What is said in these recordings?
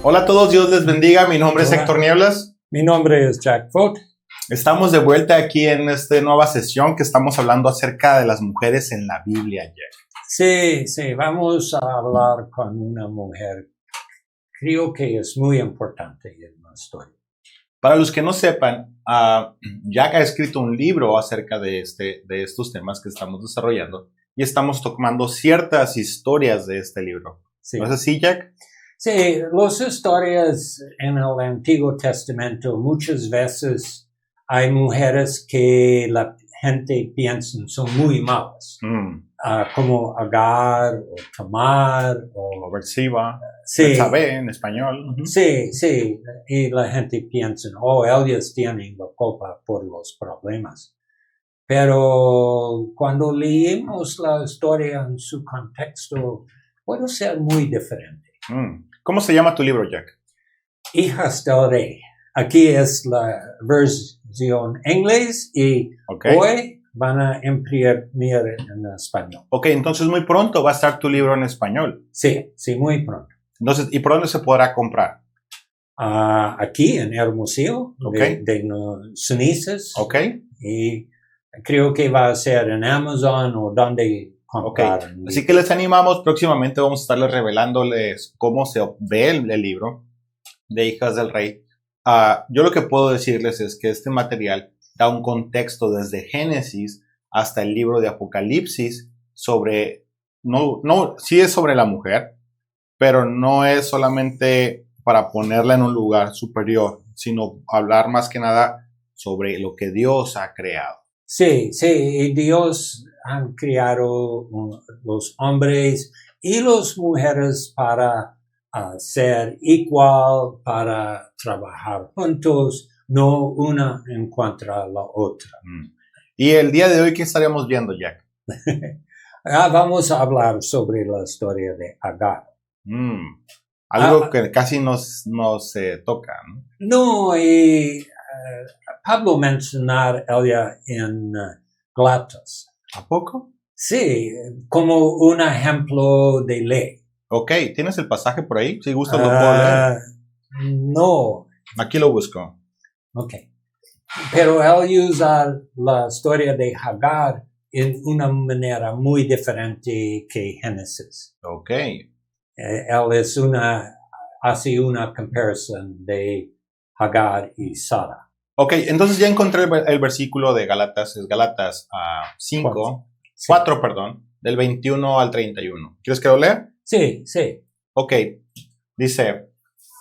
Hola a todos, Dios les bendiga. Mi nombre es Hola. Héctor Nieblas. Mi nombre es Jack Foot. Estamos de vuelta aquí en esta nueva sesión que estamos hablando acerca de las mujeres en la Biblia, Jack. Sí, vamos a hablar con una mujer. Creo que es muy importante en la historia. Para los que no sepan, Jack ha escrito un libro acerca de estos temas que estamos desarrollando y estamos tomando ciertas historias de este libro. Sí. ¿No es así, Jack? Sí, las historias en el Antiguo Testamento muchas veces hay mujeres que la gente piensa son muy malas, como Agar o Tamar O Berseba, sí, Betsabé en español. Uh-huh. Sí, y la gente piensa, ellas tienen la culpa por los problemas. Pero cuando leemos la historia en su contexto, puede ser muy diferente. ¿Cómo se llama tu libro, Jack? Hijas del Rey. Aquí es la versión inglés y hoy van a imprimir en español. Ok, entonces muy pronto va a estar tu libro en español. Sí, muy pronto. Entonces, ¿y por dónde se podrá comprar? Aquí en Hermosillo, de Cenizas. Ok. Y creo que va a ser en Amazon o donde comprar. Okay. Así que les animamos, próximamente vamos a estarles revelándoles cómo se ve el libro de Hijas del Rey. Yo lo que puedo decirles es que este material da un contexto desde Génesis hasta el libro de Apocalipsis sobre, sí es sobre la mujer, pero no es solamente para ponerla en un lugar superior, sino hablar más que nada sobre lo que Dios ha creado. Sí, y Dios han creado los hombres y las mujeres para ser igual, para trabajar juntos, no una en contra de la otra. Y el día de hoy, ¿qué estaremos viendo, Jack? Vamos a hablar sobre la historia de Agar. Algo que casi nos toca, ¿no? No, y Pablo mencionar ella en Gálatas. ¿A poco? Sí, como un ejemplo de ley. Ok, ¿tienes el pasaje por ahí? Si gustas lo puedo leer. No. Aquí lo busco. Ok. Pero él usa la historia de Agar en una manera muy diferente que Génesis. Ok. Él hace una comparación de Agar y Sara. Ok, entonces ya encontré el versículo de Gálatas, es Gálatas 4, del 21 al 31. ¿Quieres que lo lea? Sí. Ok, dice,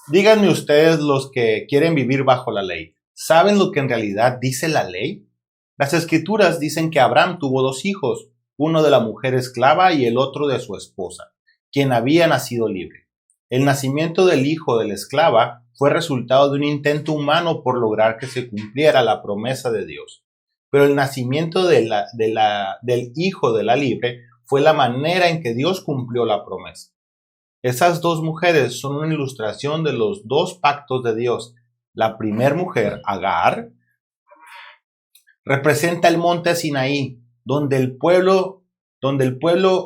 díganme ustedes los que quieren vivir bajo la ley, ¿saben lo que en realidad dice la ley? Las escrituras dicen que Abraham tuvo 2 hijos, uno de la mujer esclava y el otro de su esposa, quien había nacido libre. El nacimiento del hijo de la esclava fue resultado de un intento humano por lograr que se cumpliera la promesa de Dios. Pero el nacimiento del hijo de la libre fue la manera en que Dios cumplió la promesa. Esas 2 mujeres son una ilustración de los 2 pactos de Dios. La primera mujer, Agar, representa el monte Sinaí, donde el pueblo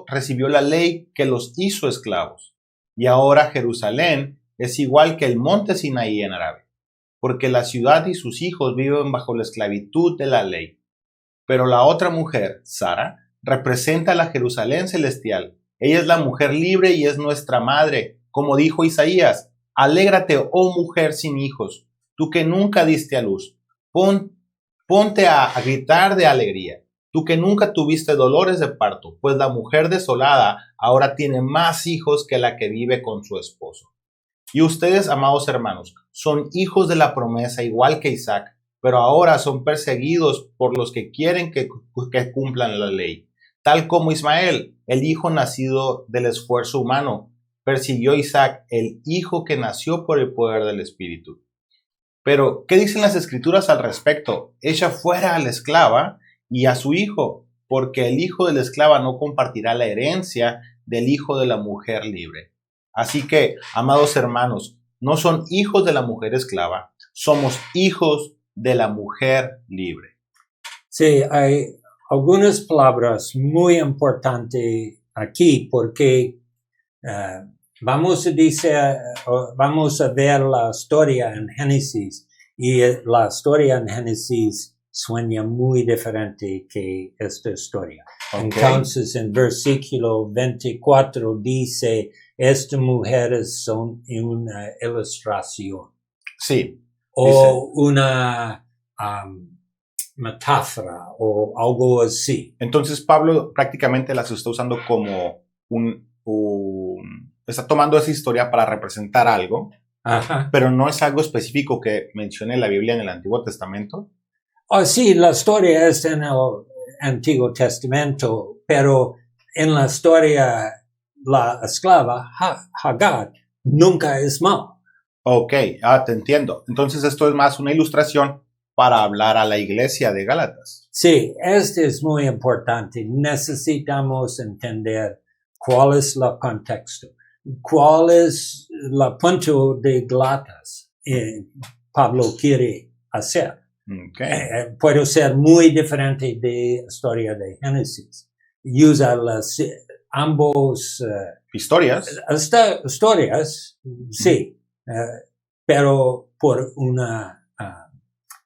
recibió la ley que los hizo esclavos. Y ahora Jerusalén es igual que el monte Sinaí en árabe, porque la ciudad y sus hijos viven bajo la esclavitud de la ley. Pero la otra mujer, Sara, representa la Jerusalén celestial. Ella es la mujer libre y es nuestra madre, como dijo Isaías. Alégrate, oh mujer sin hijos, tú que nunca diste a luz. Ponte a gritar de alegría, tú que nunca tuviste dolores de parto, pues la mujer desolada ahora tiene más hijos que la que vive con su esposo. Y ustedes, amados hermanos, son hijos de la promesa igual que Isaac, pero ahora son perseguidos por los que quieren que cumplan la ley. Tal como Ismael, el hijo nacido del esfuerzo humano, persiguió a Isaac, el hijo que nació por el poder del Espíritu. Pero, ¿qué dicen las escrituras al respecto? Echa fuera a la esclava y a su hijo, porque el hijo de la esclava no compartirá la herencia del hijo de la mujer libre. Así que, amados hermanos, no son hijos de la mujer esclava, somos hijos de la mujer libre. Sí, hay algunas palabras muy importantes aquí porque vamos a ver la historia en Génesis, y la historia en Génesis suena muy diferente que esta historia. Ok. Entonces, en versículo 24 dice, estas mujeres son una ilustración Sí, o una metáfora o algo así. entonces Pablo prácticamente las está usando como está tomando esa historia para representar algo, Ajá. pero no es algo específico que mencione la Biblia en el Antiguo Testamento. Oh, sí, la historia es en el Antiguo Testamento, pero en la historia, la esclava, Hagar, nunca es mal. Ok, te entiendo. Entonces esto es más una ilustración para hablar a la iglesia de Gálatas. Sí, esto es muy importante. Necesitamos entender cuál es el contexto, cuál es el punto de Gálatas Pablo quiere hacer. Okay. Puede ser muy diferente de la historia de Génesis. Usa ambos Historias. historias, sí, pero por un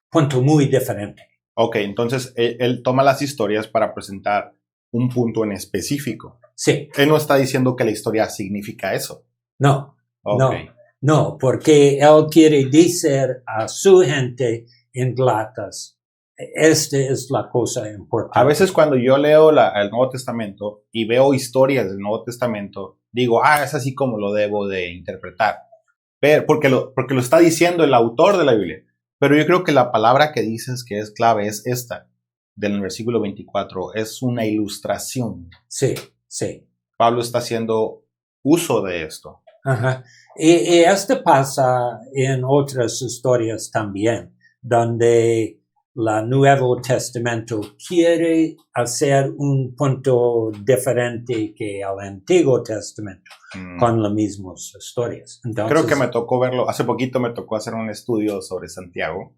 punto muy diferente. Ok, entonces él toma las historias para presentar un punto en específico. Sí. Él no está diciendo que la historia significa eso. No, Okay. no, porque él quiere decir a su gente en Gálatas, esta es la cosa importante. A veces cuando yo leo el Nuevo Testamento y veo historias del Nuevo Testamento, digo, es así como lo debo de interpretar. Pero, porque lo está diciendo el autor de la Biblia. Pero yo creo que la palabra que dices que es clave es esta, del versículo 24, es una ilustración. Sí, sí. Pablo está haciendo uso de esto. Ajá. Y esto pasa en otras historias también, donde el Nuevo Testamento quiere hacer un punto diferente que el Antiguo Testamento con las mismas historias. Entonces, creo que me tocó verlo, hace poquito me tocó hacer un estudio sobre Santiago,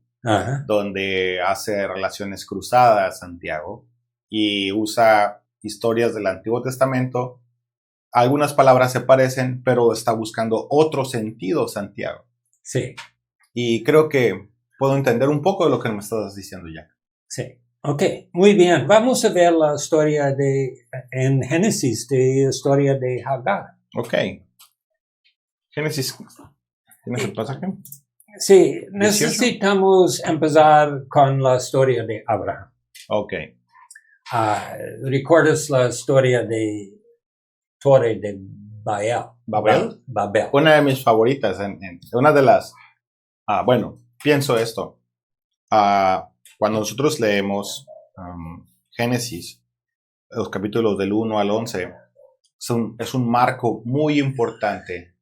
donde hace relaciones cruzadas Santiago y usa historias del Antiguo Testamento. Algunas palabras se parecen, pero está buscando otro sentido Santiago. Sí. Y creo que puedo entender un poco de lo que me estás diciendo, Jack. Sí. Ok, muy bien. Vamos a ver la historia en Génesis, de la historia de Hagar. Ok. Génesis, ¿tienes el pasaje? Sí, necesitamos empezar con la historia de Abraham. Ok. ¿Recuerdas la historia de Torre de Babel? Babel. Una de mis favoritas, una de las... bueno, pienso esto. Cuando nosotros leemos Génesis, los capítulos del 1 al 11, es un marco muy importante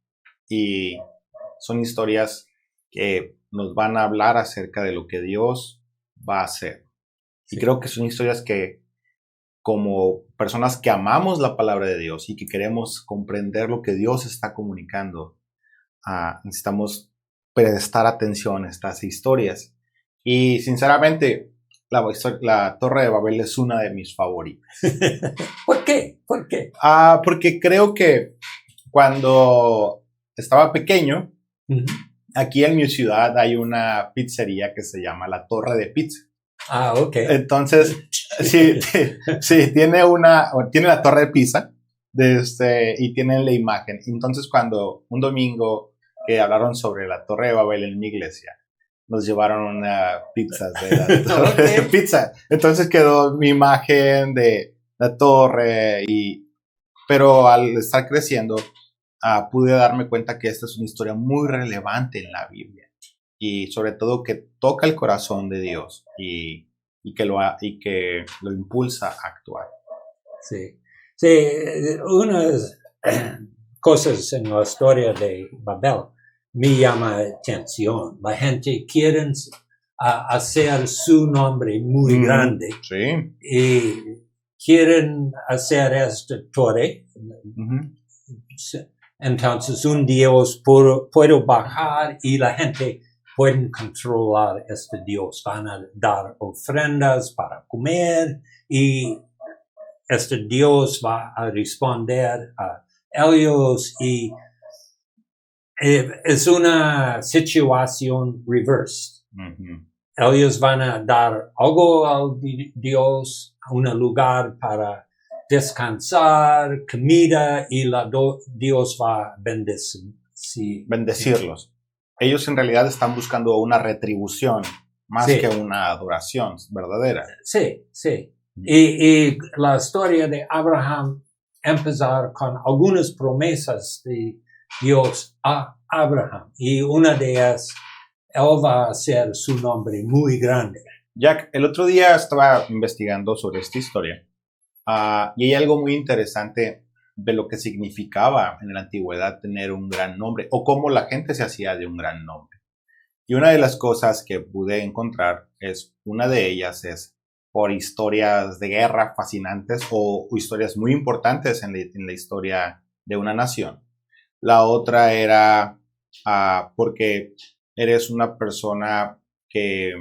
y son historias que nos van a hablar acerca de lo que Dios va a hacer. Sí. Y creo que son historias que, como personas que amamos la palabra de Dios y que queremos comprender lo que Dios está comunicando, necesitamos prestar atención a estas historias. Y sinceramente, la Torre de Babel es una de mis favoritas. ¿Por qué? ¿Por qué? Porque creo que cuando estaba pequeño, aquí en mi ciudad hay una pizzería que se llama La Torre de Pizza. Ok. Entonces, sí, tiene la torre de pizza y tienen la imagen. Entonces, cuando un domingo que hablaron sobre la Torre de Babel en mi iglesia, nos llevaron una pizza de la torre de pizza. Entonces quedó mi imagen de la torre, pero al estar creciendo, pude darme cuenta que esta es una historia muy relevante en la Biblia. Y sobre todo que toca el corazón de Dios y que lo impulsa a actuar. Sí, unas cosas en la historia de Babel me llama la atención. La gente quiere hacer su nombre muy grande. Sí. Y quieren hacer esta torre. Entonces un Dios puedo bajar y la gente pueden controlar este Dios. Van a dar ofrendas para comer y este Dios va a responder a ellos y Es una situación reverse. Ujú. Ellos van a dar algo al Dios, un lugar para descansar, comida, y Dios va a bendecir. Sí. Bendecirlos. Ellos en realidad están buscando una retribución más Sí. que una adoración verdadera. Sí, sí. Y la historia de Abraham empezar con algunas promesas de Dios a Abraham. Y una de ellas, él va a hacer su nombre muy grande. Jack, el otro día estaba investigando sobre esta historia y hay algo muy interesante de lo que significaba en la antigüedad tener un gran nombre o cómo la gente se hacía de un gran nombre. Y una de las cosas que pude encontrar una de ellas es por historias de guerra fascinantes o historias muy importantes en la historia de una nación. La otra era porque eres una persona que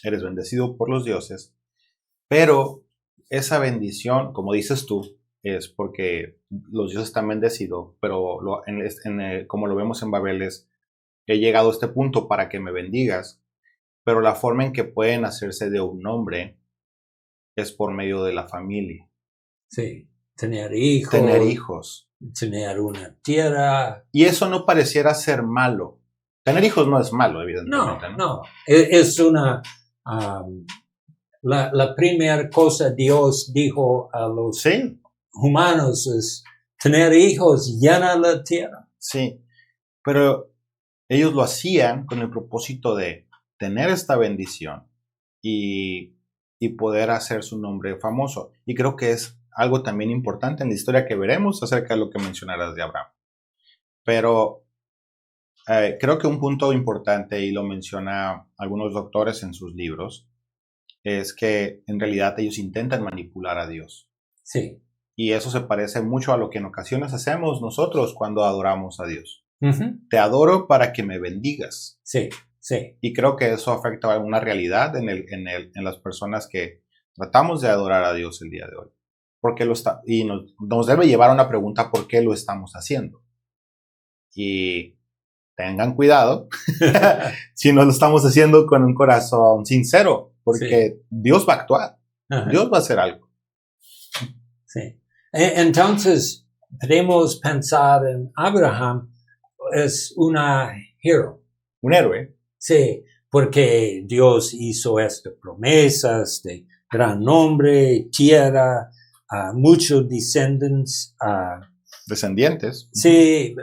eres bendecido por los dioses, pero esa bendición, como dices tú, es porque los dioses están bendecidos, pero como lo vemos en Babel es, he llegado a este punto para que me bendigas, pero la forma en que pueden hacerse de un nombre es por medio de la familia. Sí, tener hijos. Tener hijos. Tener una tierra. Y eso no pareciera ser malo. Tener hijos no es malo, evidentemente. No. Es una... la primera cosa Dios dijo a los Sí, humanos es tener hijos, llena la tierra. sí. Pero ellos lo hacían con el propósito de tener esta bendición y poder hacer su nombre famoso. Y creo que es algo también importante en la historia que veremos acerca de lo que mencionarás de Abraham. Pero creo que un punto importante, y lo menciona algunos doctores en sus libros, es que en realidad ellos intentan manipular a Dios. Sí. Y eso se parece mucho a lo que en ocasiones hacemos nosotros cuando adoramos a Dios. Uh-huh. Te adoro para que me bendigas. Sí, sí. Y creo que eso afecta a una realidad en las personas que tratamos de adorar a Dios el día de hoy. Porque y nos debe llevar a una pregunta: ¿por qué lo estamos haciendo? Y tengan cuidado si no lo estamos haciendo con un corazón sincero, porque sí, Dios va a actuar. Uh-huh. Dios va a hacer algo. Sí. Entonces, podemos pensar en Abraham es un héroe. Sí, porque Dios hizo estas promesas de gran nombre, tierra, muchos descendientes. Sí,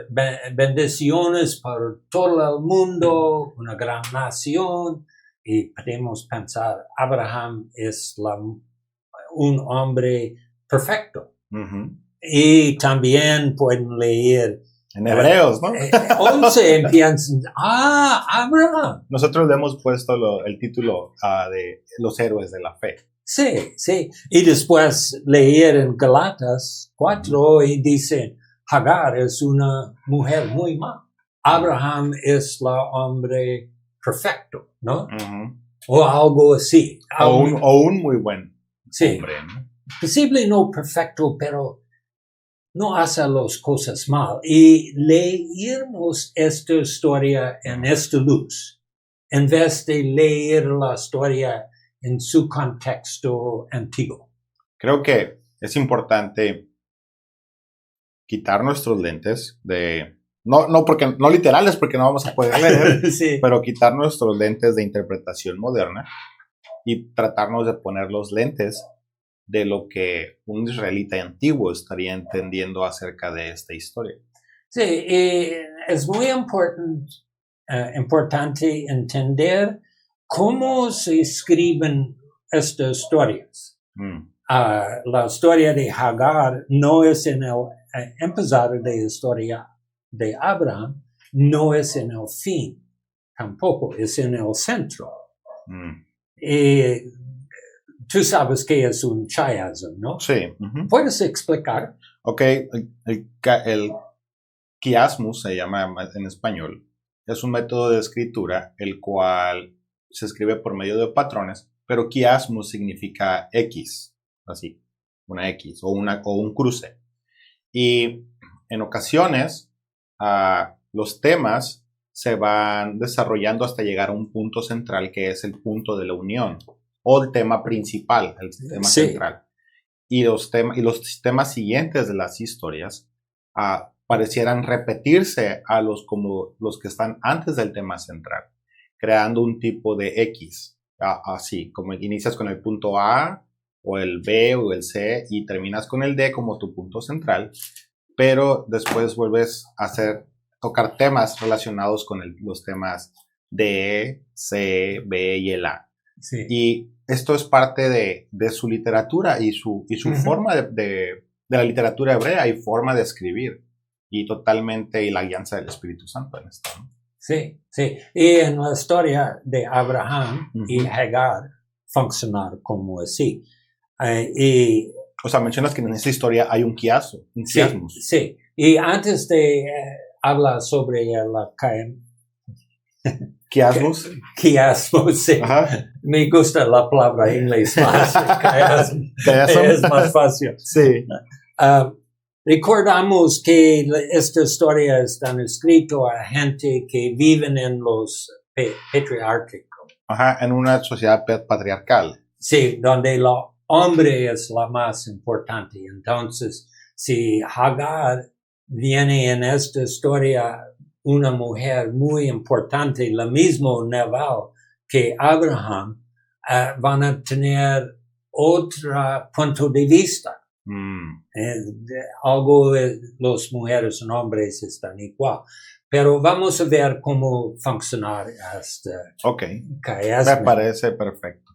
bendiciones por todo el mundo, una gran nación. Y podemos pensar, Abraham es un hombre perfecto. Uh-huh. Y también pueden leer en Hebreos, ¿no? 11 empiezan, Abraham. Nosotros le hemos puesto el título de los héroes de la fe. Sí, sí. Y después leer en Galatas 4 y dicen, Hagar es una mujer muy mala. Abraham es el hombre perfecto, ¿no? Uh-huh. O algo así. O un muy buen hombre, ¿no? Posible no perfecto, pero no hace las cosas mal. Y leernos esta historia en esta luz, en vez de leer la historia en su contexto antiguo. Creo que es importante quitar nuestros lentes no literales, porque no vamos a poder leer, sí, pero quitar nuestros lentes de interpretación moderna y tratarnos de poner los lentes de lo que un israelita antiguo estaría entendiendo acerca de esta historia. Sí, es muy importante entender cómo se escriben estas historias. La historia de Hagar no es en el empezar de la historia de Abraham, no es en el fin, tampoco, es en el centro. Tú sabes que es un chiasm, ¿no? Sí. Uh-huh. ¿Puedes explicar? Ok, el quiasmus se llama en español. Es un método de escritura el cual se escribe por medio de patrones, pero quiasmus significa X, así, una X o un cruce. Y en ocasiones los temas se van desarrollando hasta llegar a un punto central que es el punto de la unión o el tema principal, el tema central. Y los temas siguientes de las historias parecieran repetirse como los que están antes del tema central, creando un tipo de X, así, como inicias con el punto A o el B o el C y terminas con el D como tu punto central, pero después vuelves a tocar temas relacionados con los temas D, C, B y el A. Sí. Y esto es parte de su literatura y su forma de la literatura hebrea y forma de escribir. Y totalmente, y la guianza del Espíritu Santo en esto, ¿no? Sí, sí. Y en la historia de Abraham y Hagar, funcionar como así. O sea, mencionas que en esta historia hay un quiasmo. Sí. Y antes de hablar sobre la quiasmos. Quiasmos, sí. Ajá. Me gusta la palabra inglés más. Quiasmo. Es más fácil. Sí. Recordamos que esta historia está escrita a gente que viven en los patriárquicos. Ajá, en una sociedad patriarcal. Sí, donde el hombre es la más importante. Entonces, si Hagar viene en esta historia una mujer muy importante, la misma nivel que Abraham, van a tener otro punto de vista. Algo las mujeres y hombres están igual. Pero vamos a ver cómo funcionar hasta me parece perfecto.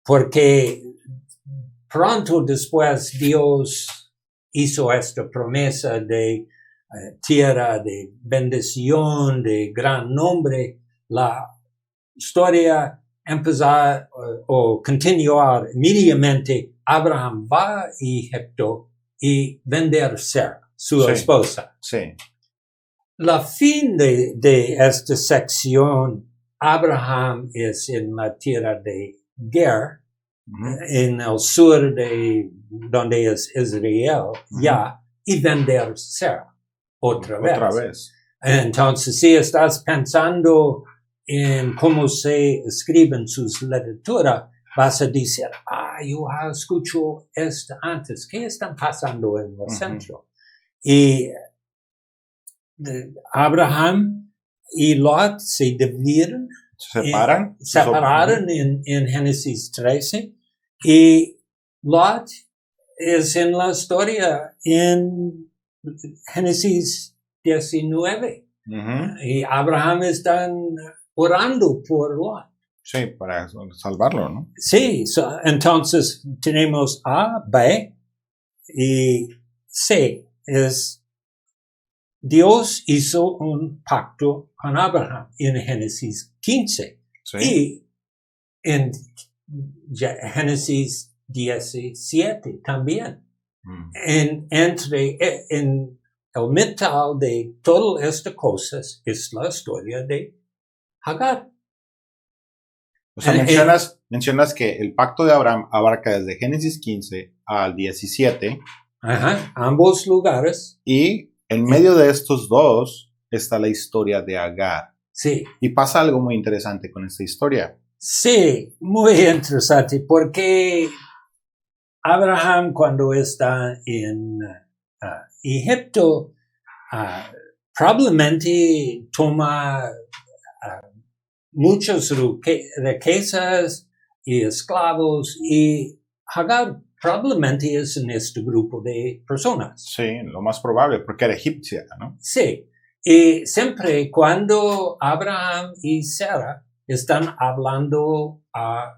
Porque pronto después Dios hizo esta promesa de tierra, de bendición, de gran nombre. La historia empezar o continuar inmediatamente. Abraham va a Egipto y vender Sara, su esposa. Sí. La fin de esta sección, Abraham es en la tierra de Ger, en el sur de donde es Israel, y vender Sara otra vez. Entonces, si estás pensando en cómo se escriben sus literaturas, vas a decir, yo escucho esto antes. ¿Qué está pasando en el centro? Y Abraham y Lot se dividieron. Separaron en Génesis 13. Y Lot es en la historia en Génesis 19. Y Abraham está orando por Lot. Sí, para salvarlo, ¿no? Sí, entonces tenemos A, B y C. Dios hizo un pacto con Abraham en Génesis 15. Sí. Y en Génesis 17 también. En el mitad de todas estas cosas es la historia de Hagar. O sea, mencionas que el pacto de Abraham abarca desde Génesis 15 al 17. Ambos lugares. Y en medio de estos dos está la historia de Hagar. Sí. Y pasa algo muy interesante con esta historia. Sí, muy interesante, porque Abraham cuando está en Egipto, probablemente toma muchas riquezas y esclavos, y Hagar probablemente es en este grupo de personas. Sí, lo más probable, porque era egipcia, ¿no? Sí, y siempre cuando Abraham y Sara están hablando a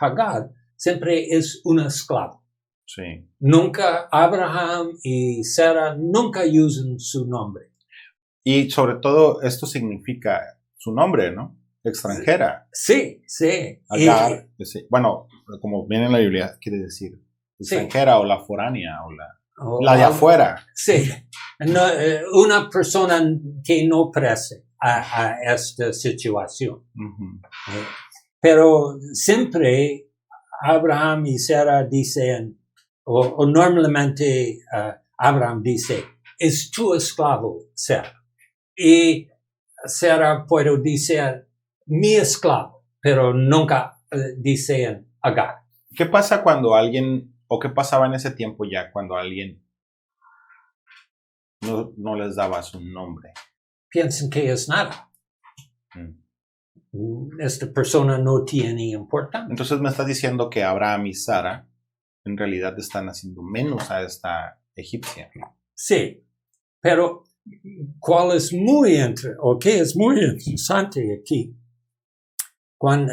Hagar, siempre es un esclavo. Sí. Nunca Abraham y Sara nunca usan su nombre. Y sobre todo esto significa su nombre, ¿no? Extranjera. Sí, sí. Hagar, bueno, como viene en la Biblia, quiere decir extranjera o la foránea o la de afuera. Sí, no, una persona que no preste a esta situación. Pero siempre Abraham y Sara dicen, o normalmente Abraham dice, es tu esclavo, Sara. Y Sara puede decir mi esclavo, pero nunca dicen Agar. ¿Qué pasa cuando alguien, o qué pasaba en ese tiempo ya cuando alguien no les daba su nombre? Piensan que es nada. Esta persona no tiene importancia. Entonces me estás diciendo que Abraham y Sara en realidad están haciendo menos a esta egipcia. Sí, pero ¿qué es muy interesante aquí? Cuando,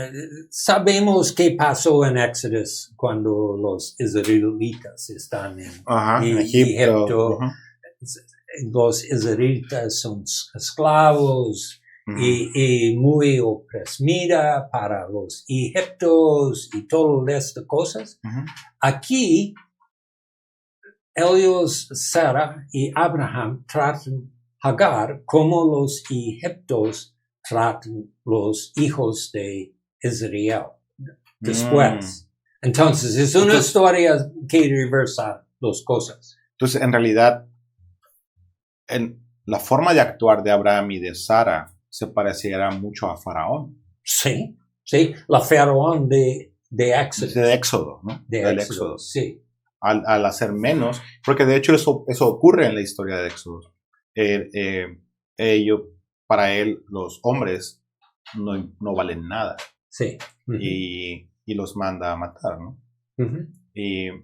sabemos qué pasó en Éxodo cuando los israelitas están en Egipto. Los israelitas son esclavos y muy oprimida para los egipcios y todas estas cosas. Aquí, ellos, Sara y Abraham, tratan Agar como los egipcios tratan los hijos de Israel después. Entonces, es una historia que reversa las cosas. Entonces, en realidad, en la forma de actuar de Abraham y de Sara se pareciera mucho a Faraón. Sí, la Faraón de Éxodo. De Éxodo, ¿no? Del Éxodo, sí. Al hacer menos, porque de hecho eso ocurre en la historia de Éxodo. Para él, los hombres no valen nada. Sí. Y los manda a matar, ¿no? Y es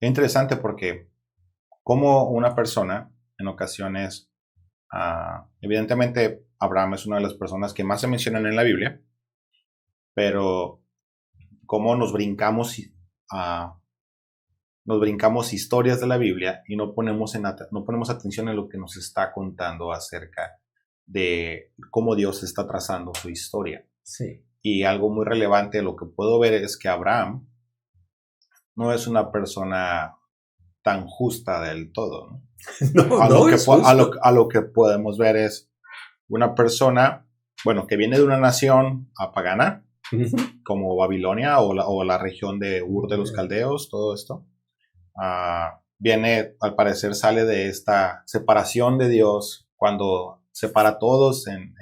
interesante porque como una persona, en ocasiones, evidentemente Abraham es una de las personas que más se mencionan en la Biblia, pero cómo nos brincamos historias de la Biblia y no ponemos atención en lo que nos está contando acerca de cómo Dios está trazando su historia. Sí. Y algo muy relevante, lo que puedo ver es que Abraham no es una persona tan justa del todo, ¿no? A lo que podemos ver es una persona, bueno, que viene de una nación pagana, como Babilonia o la región de Ur de los Caldeos, todo esto. Viene, al parecer, sale de esta separación de Dios cuando separa a todos en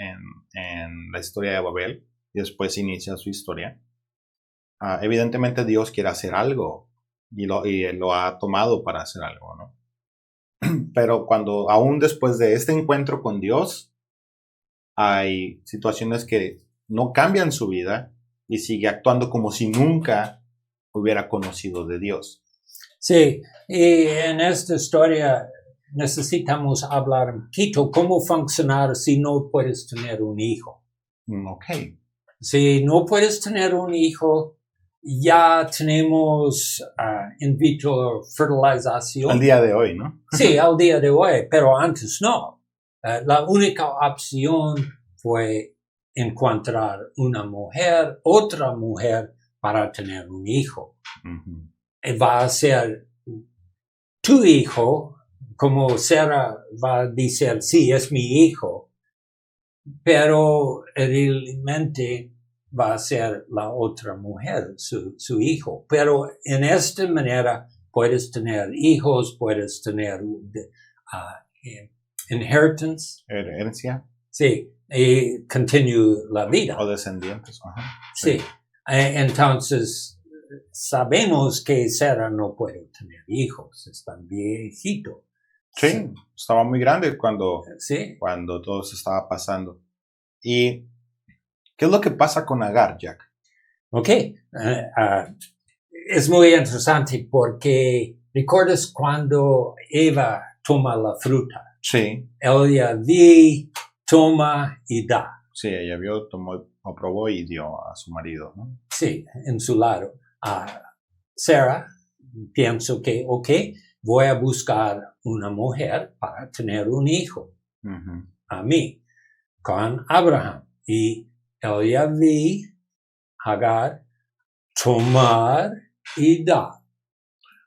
la historia de Babel y después inicia su historia. Evidentemente Dios quiere hacer algo y lo ha tomado para hacer algo, ¿no? Pero aún después de este encuentro con Dios, hay situaciones que no cambian su vida y sigue actuando como si nunca hubiera conocido de Dios. Sí, y en esta historia necesitamos hablar un poquito cómo funcionar si no puedes tener un hijo. Ok. Si no puedes tener un hijo, ya tenemos in vitro fertilización. Al día de hoy, ¿no? Sí, al día de hoy, pero antes no. La única opción fue encontrar otra mujer para tener un hijo. Va a ser tu hijo, como Sara va a decir, sí, es mi hijo, pero realmente va a ser la otra mujer, su hijo. Pero en esta manera puedes tener hijos, puedes tener inheritance. Herencia. Sí, y continue la vida. O descendientes. Ajá. Sí. Entonces, sabemos que Sara no puede tener hijos, está viejito. Sí, estaba muy grande cuando todo se estaba pasando. ¿Y qué es lo que pasa con Agar, Jack? Ok, es muy interesante porque ¿recuerdas cuando Eva toma la fruta? Sí. Ella toma y da. Sí, ella vio, tomó, aprobó y dio a su marido, ¿no? Sí, en su lado. Sara, pienso que, voy a buscar una mujer para tener un hijo. A mí, con Abraham. Y ella Agar, tomar y dar.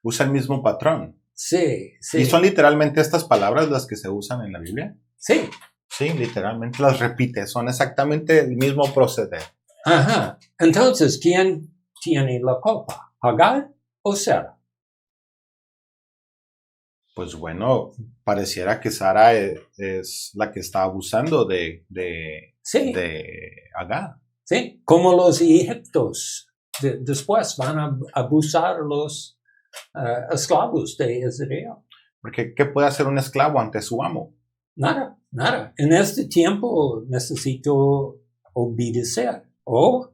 Usa el mismo patrón. Sí. ¿Y son literalmente estas palabras las que se usan en la Biblia? Sí. Sí, literalmente las repite. Son exactamente el mismo proceder. Ajá. Entonces, ¿quién tiene la culpa? ¿Agar o Sara? Pues bueno, pareciera que Sara es la que está abusando de Sí, Agar. sí, como los egipcios. Después van a abusar los esclavos de Israel. Porque ¿qué puede hacer un esclavo ante su amo? Nada, nada. En este tiempo necesito obedecer. O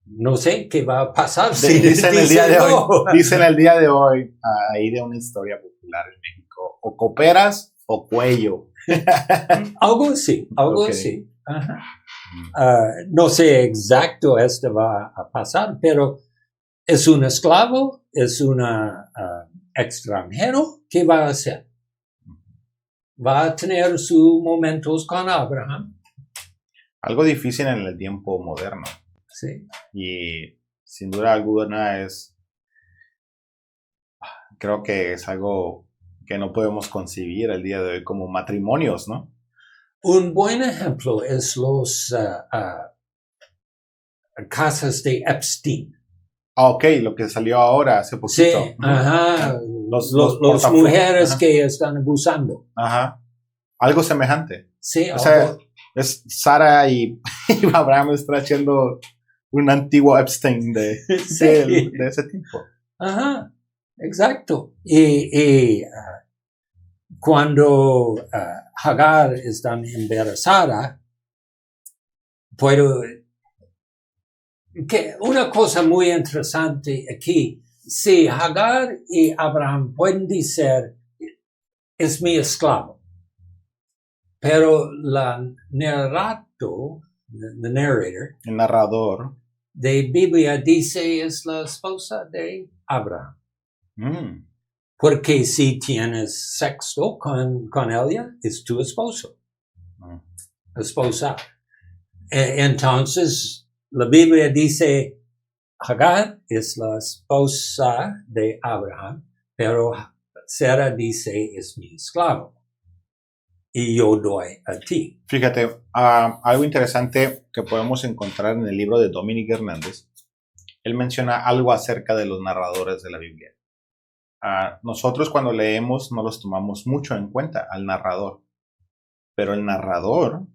no sé qué va a pasar. Dicen el día de hoy, dicen el día de hoy, ahí de una historia popular en México, o cooperas o cuello. Algo así, algo Ok. así. Ajá. No sé exacto esto va a pasar, pero es un esclavo, es un extranjero, ¿qué va a hacer? Va a tener sus momentos con Abraham. Algo difícil en el tiempo moderno. Sí. Y sin duda alguna creo que es algo que no podemos concebir el día de hoy como matrimonios, ¿no? Un buen ejemplo es los casos de Epstein. Ok, lo que salió ahora hace poquito. Sí, ajá. Los Mujeres ajá. que están abusando. Ajá. Algo semejante. Sí, O sea, algo. es Sara y Abraham están haciendo un antiguo Epstein Sí. de ese tipo. Ajá, exacto. Y cuando Hagar está embarazada, puedo que una cosa muy interesante aquí, si Hagar y Abraham pueden decir, es mi esclavo, pero the narrator El narrador. de Biblia dice es la esposa de Abraham. Mm, Porque si tienes sexo con ella, es tu esposo, mm. esposa. Entonces, la Biblia dice, Hagar es la esposa de Abraham, pero Sara dice, es mi esclavo. Y yo doy a ti. Fíjate, algo interesante que podemos encontrar en el libro de Dominic Hernández. Él menciona algo acerca de los narradores de la Biblia. Nosotros cuando leemos no los tomamos mucho en cuenta al narrador, pero el narrador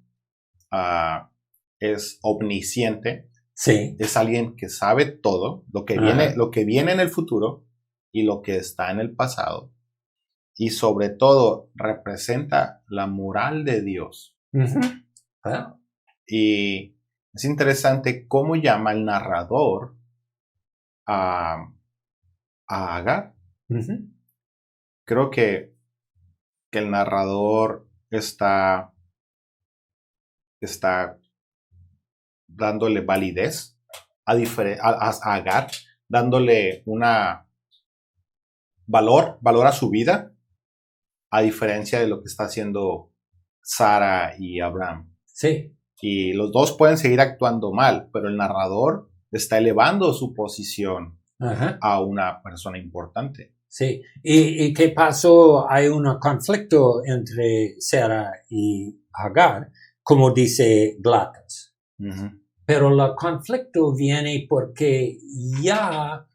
es omnisciente, Sí. es alguien que sabe todo, lo que viene en el futuro y lo que está en el pasado, y sobre todo representa la moral de Dios. Uh-huh. Well. Y es interesante cómo llama el narrador a Agar. Uh-huh. Creo que el narrador está dándole validez a Agar, dándole valor a su vida, a diferencia de lo que está haciendo Sara y Abraham. Sí. Y los dos pueden seguir actuando mal, pero el narrador está elevando su posición Uh-huh. a una persona importante. Sí. ¿Y qué pasó? Hay un conflicto entre Sara y Hagar, como dice Glatas. Uh-huh. Pero el conflicto viene porque ya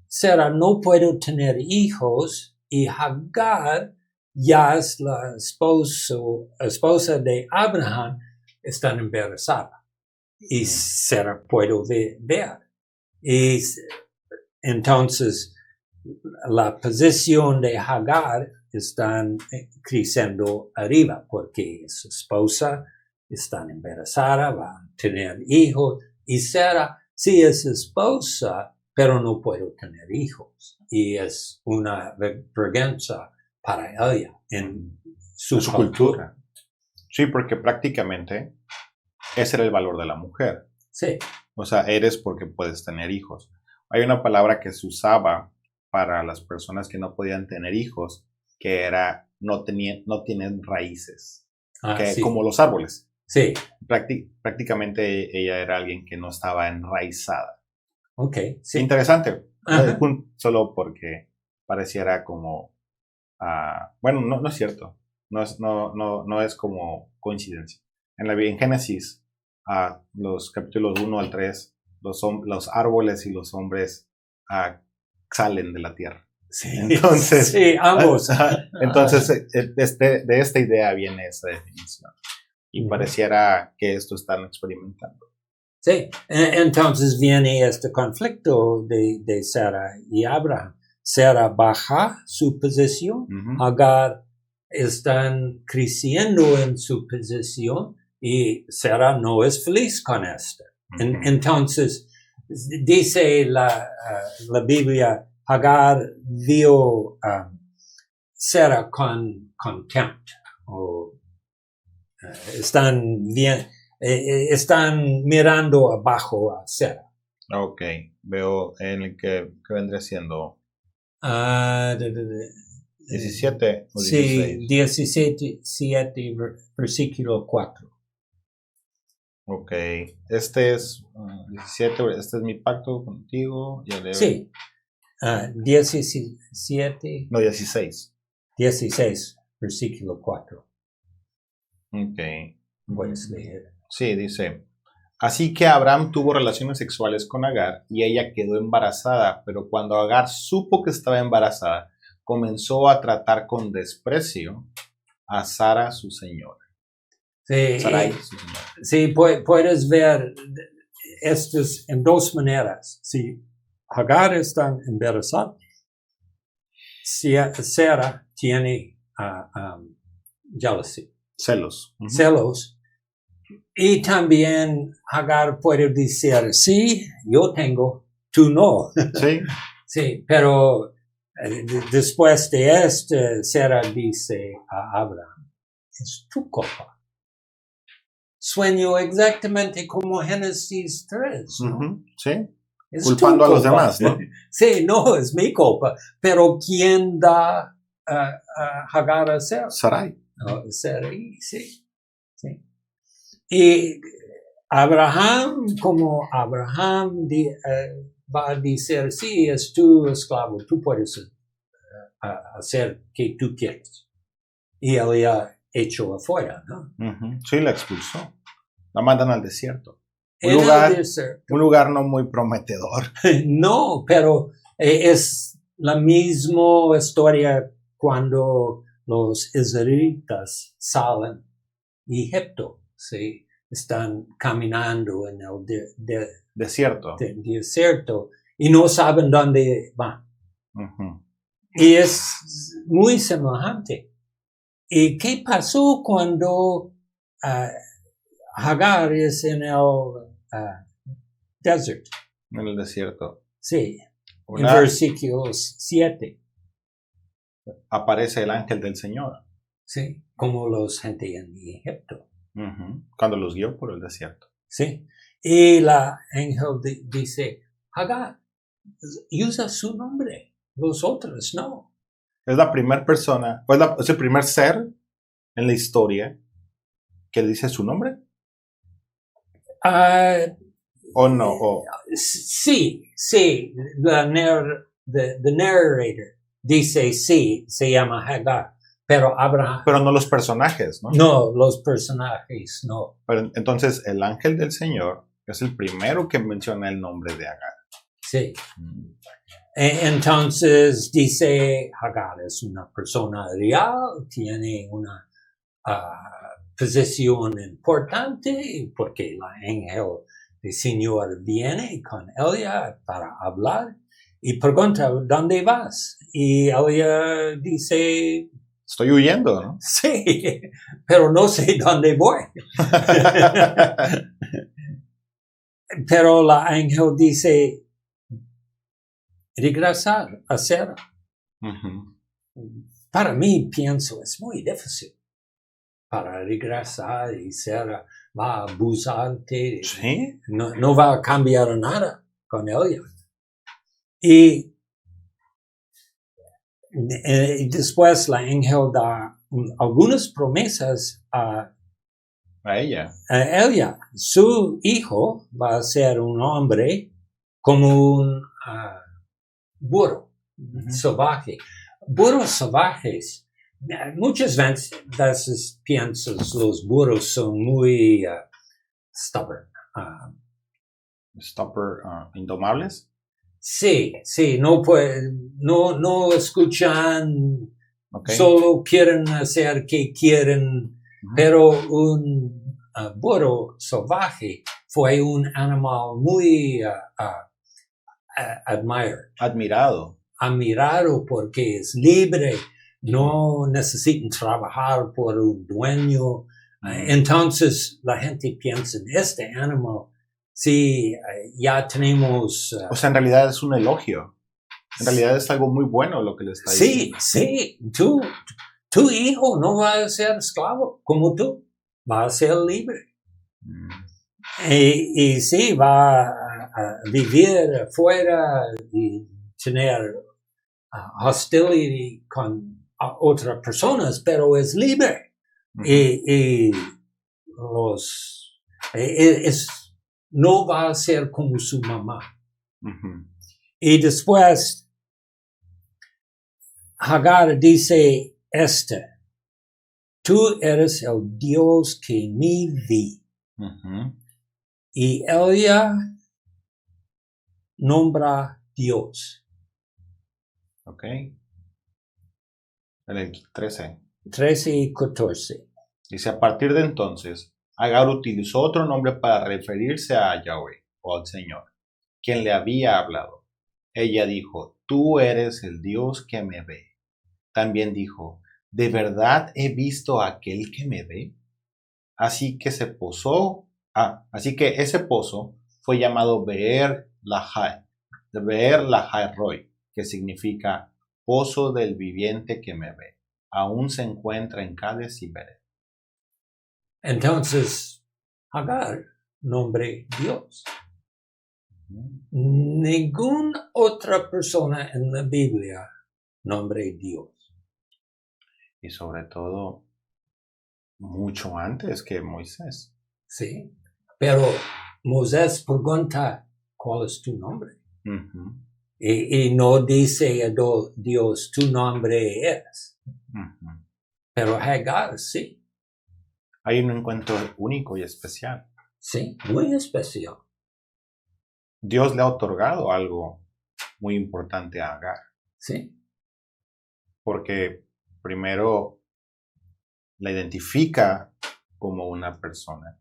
Sara no puede tener hijos y Hagar ya es la esposa de Abraham, está embarazada. Y Sara puede ver. Y entonces la posición de Hagar está creciendo arriba porque su esposa está embarazada, va a tener hijos, y Sara sí es esposa, pero no puede tener hijos. Y es una vergüenza para ella en su cultura. Sí, porque prácticamente ese era el valor de la mujer. Sí. O sea, eres porque puedes tener hijos. Hay una palabra que se usaba para las personas que no podían tener hijos, que era no tienen raíces, Sí. como los árboles. Sí. Prácticamente ella era alguien que no estaba enraizada. Ok. Sí. Interesante. Solo porque pareciera como... bueno, no es cierto. No es como coincidencia. En Génesis, los capítulos 1 al 3, los árboles y los hombres salen de la tierra. Sí, Entonces, sí, ambos. entonces de esta idea viene esa definición. Y Ujú. pareciera que esto están experimentando. Sí, entonces viene este conflicto de Sara y Abraham. Sara baja su posición, Ujú. Agar están creciendo en su posición y Sara no es feliz con esto. Ujú. Entonces, dice la Biblia, Agar vio Sara con contempt, o están bien, están mirando abajo a Sara. Ok, veo en el que vendría siendo Ah, 17 o sí, 16. 17, versículo 4. Ok, este es 17, este es mi pacto contigo. Ya leo. Sí, 17, No, 16. 16, versículo 4. Ok. Puedes leer. Sí, dice. Así que Abraham tuvo relaciones sexuales con Agar y ella quedó embarazada, pero cuando Agar supo que estaba embarazada, comenzó a tratar con desprecio a Sara, su señora. Sí, Sarai, su señora. sí, puedes ver estos en dos maneras. Si Agar está embarazada, si Sara tiene jealousy, Celos. Ujú. celos, y también Agar puede decir, sí, yo tengo, tú no. Sí, Sí, pero después de esto, Sara dice a Abraham, es tu culpa. Sueño exactamente como Génesis 3, ¿no? ujú, sí. Es Culpando tu a los culpa. demás, ¿no? Sí, no, es mi culpa. Pero ¿quién da a Hagar a Sara? Sarai. Sarai, sí, sí. Y Abraham, como Abraham va a decir, sí, es tu esclavo, tú puedes hacer que tú quieras. Y él ya hecho afuera, ¿no? Ujú, sí, la expulsó. La mandan al desierto. Un En el lugar, desierto. un lugar no muy prometedor. No, pero es la misma historia cuando los israelitas salen de Egipto, ¿sí? Están caminando en el Desierto. desierto y no saben dónde van. Ujú. Y es muy semejante. ¿Y qué pasó cuando Hagar es en el desert? En el desierto. Sí, en Una, versículos 7. aparece el ángel del Señor. Sí, como los gente en Egipto. Ujú, cuando los guió por el desierto. Sí, y la ángel dice, Hagar, usa su nombre, los otros no. Es la primera persona, es el primer ser en la historia que dice su nombre. Ah, ¿O no? O, sí, the narrator dice sí, se llama Hagar, pero Abraham, pero no los personajes, ¿no? no, los personajes, no. Pero entonces el ángel del Señor es el primero que menciona el nombre de Agar. Sí. Entonces dice Hagar es una persona real, tiene una posición importante porque el ángel del Señor viene con ella para hablar y pregunta, ¿dónde vas? Y ella dice, Estoy huyendo, ¿no? sí, pero no sé dónde voy. Pero el ángel dice, regresar a Sara. Ujú. Para mí, pienso, es muy difícil para regresar y Sara va a abusarte. Sí. No va a cambiar nada con ella. Y después la ángel da algunas promesas a A ella. Su hijo va a ser un hombre como un burro salvaje. Burros salvajes, muchas veces piensas los burros son muy stubborn. Stopper, indomables. Sí, no escuchan, ¿ok? solo quieren hacer que quieren, Ujú. pero un burro salvaje fue un animal muy Admirado. admirado porque es libre, no necesitan trabajar por un dueño. Entonces la gente piensa en este animal, sí, ya tenemos... O sea, en realidad es un elogio. En realidad es algo muy bueno lo que le está sí, diciendo. tu hijo no va a ser esclavo como tú, va a ser libre. Mm. Y sí, va a vivir afuera y tener hostility con otras personas, pero es libre. Ujú. Y los, no va a ser como su mamá. Ujú. Y después, Hagar dice tú eres el Dios que me vi. Ujú. Y ella nombra Dios. Ok. En el 13. 13 y 14. Dice, a partir de entonces, Agar utilizó otro nombre para referirse a Yahweh, o al Señor, quien le había hablado. Ella dijo, tú eres el Dios que me ve. También dijo, ¿de verdad he visto a aquel que me ve? Así que ese pozo fue llamado Beer Lahai Roy, que significa pozo del viviente que me ve. Aún se encuentra en Cades y Bered. Entonces, Hagar, nombre Dios. Ninguna otra persona en la Biblia nombre Dios. Y sobre todo, mucho antes que Moisés. Sí. Pero Moisés pregunta, ¿cuál es tu nombre? Ujú, Y no dice a Dios, tu nombre es. ujú. Pero Hagar, sí. Hay un encuentro único y especial. Sí, muy especial. Dios le ha otorgado algo muy importante a Agar, Sí. porque primero la identifica como una persona.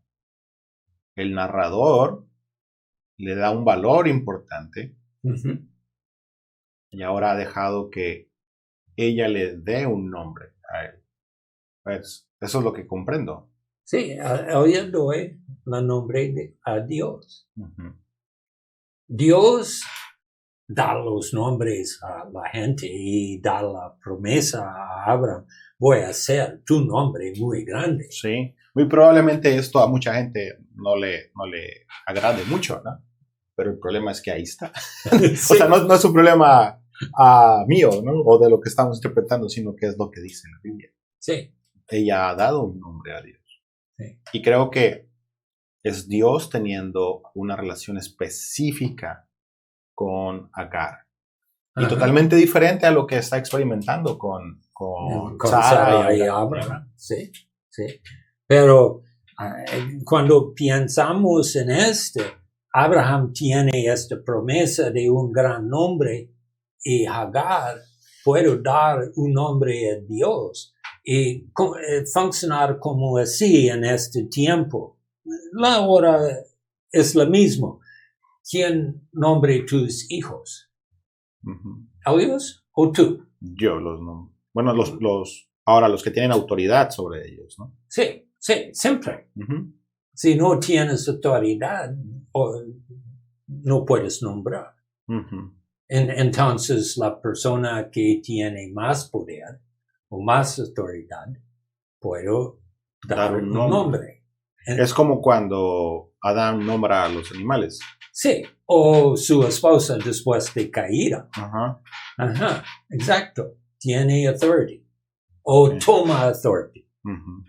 El narrador le da un valor importante Uh-huh. y ahora ha dejado que ella le dé un nombre a él. Pues, eso es lo que comprendo. Sí, ella doy el nombre a Dios. Ujú. Dios da los nombres a la gente y da la promesa a Abraham. Voy a hacer tu nombre muy grande. Sí, muy probablemente esto a mucha gente no le agrade mucho, ¿no? Pero el problema es que ahí está. O sea, no es un problema mío, ¿no? O de lo que estamos interpretando, sino que es lo que dice la Biblia. Sí. Ella ha dado un nombre a Dios. Sí. Y creo que es Dios teniendo una relación específica con Agar. Y Ajá. totalmente diferente a lo que está experimentando con Con Sara Sara y y Abraham. Abraham. Sí, sí. Pero cuando pensamos en Abraham tiene esta promesa de un gran nombre y Hagar puede dar un nombre a Dios y funcionar como así en este tiempo. La hora es la misma. ¿Quién nombre tus hijos? Ujú. ¿Ellos o tú? Yo los nombro. Bueno, ahora los que tienen autoridad sobre ellos, ¿no? Sí, siempre. Ujú. Si no tienes autoridad, no puedes nombrar. Ujú. Entonces, la persona que tiene más poder o más autoridad puede dar un nombre. Es como cuando Adán nombra a los animales. Sí, o su esposa después de caída. Ajá. Ajá, exacto. Tiene authority o Sí. toma authority. Ujú.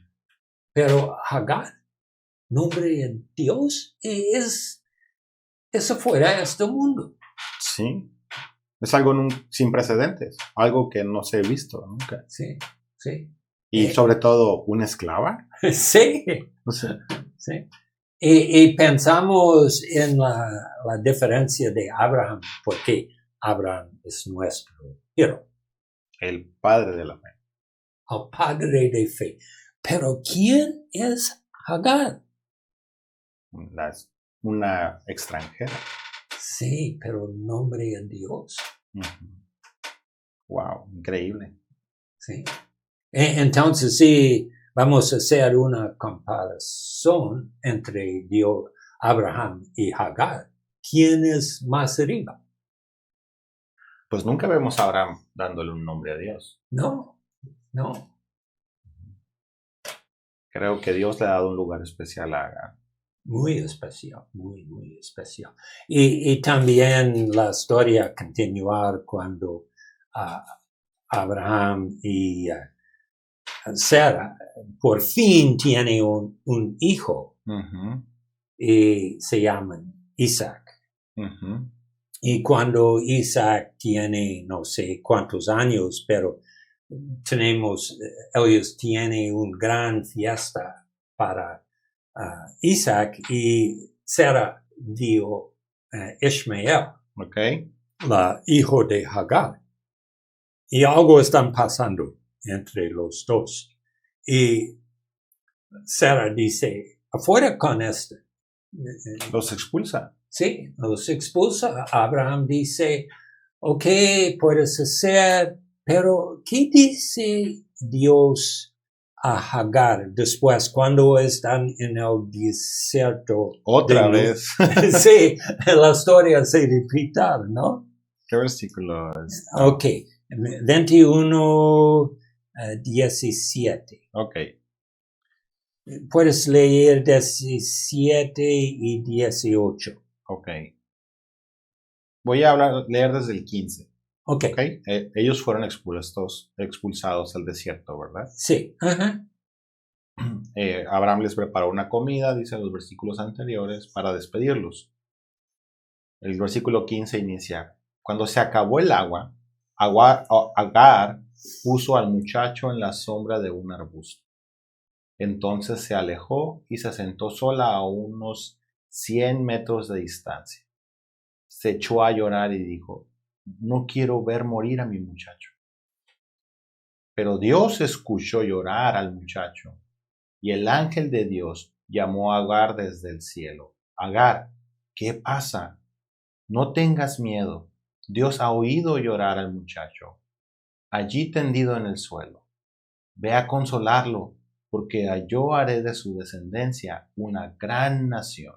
Pero Hagar, nombre de Dios, es afuera de este mundo. Sí. Es algo sin precedentes. Algo que no se ha visto nunca. Sí, sí. Y sobre todo, una esclava. Sí, O sea, sí. Y pensamos en la diferencia de Abraham, porque Abraham es nuestro héroe, El padre de la fe. el padre de fe. Pero ¿quién es Hagar? Una extranjera. Sí, pero nombre de Dios. Wow, increíble. Sí. Entonces, sí, vamos a hacer una comparación entre Dios, Abraham y Hagar. ¿Quién es más arriba? Pues nunca vemos a Abraham dándole un nombre a Dios. No. Creo que Dios le ha dado un lugar especial a Agar. Muy especial, muy especial. Y también la historia continuar cuando Abraham y Sara por fin tienen un hijo y se llaman Isaac. Y cuando Isaac tiene no sé cuántos años, pero ellos tienen una gran fiesta para Isaac y Sara dio Ishmael, la hijo de Hagar. Y algo está pasando entre los dos. Y Sara dice, afuera con este. Los expulsa. Sí, los expulsa. Abraham dice, ok, puedes hacer, pero ¿qué dice Dios a Hagar después cuando están en el desierto? Otra vez. Sí, la historia se repite, ¿no? ¿Qué versículo es? Ok, 21, 17. Ok. Puedes leer 17 y 18. Ok. Voy a leer desde el 15. Ok. Ellos fueron expulsados al desierto, ¿verdad? Sí. Abraham les preparó una comida, dice en los versículos anteriores, para despedirlos. El versículo 15 inicia, cuando se acabó el agua, Agar puso al muchacho en la sombra de un arbusto. Entonces se alejó y se sentó sola a unos 100 metros de distancia. Se echó a llorar y dijo, no quiero ver morir a mi muchacho. Pero Dios escuchó llorar al muchacho, y el ángel de Dios llamó a Agar desde el cielo. Agar, ¿qué pasa? No tengas miedo. Dios ha oído llorar al muchacho, allí tendido en el suelo. Ve a consolarlo, porque yo haré de su descendencia una gran nación.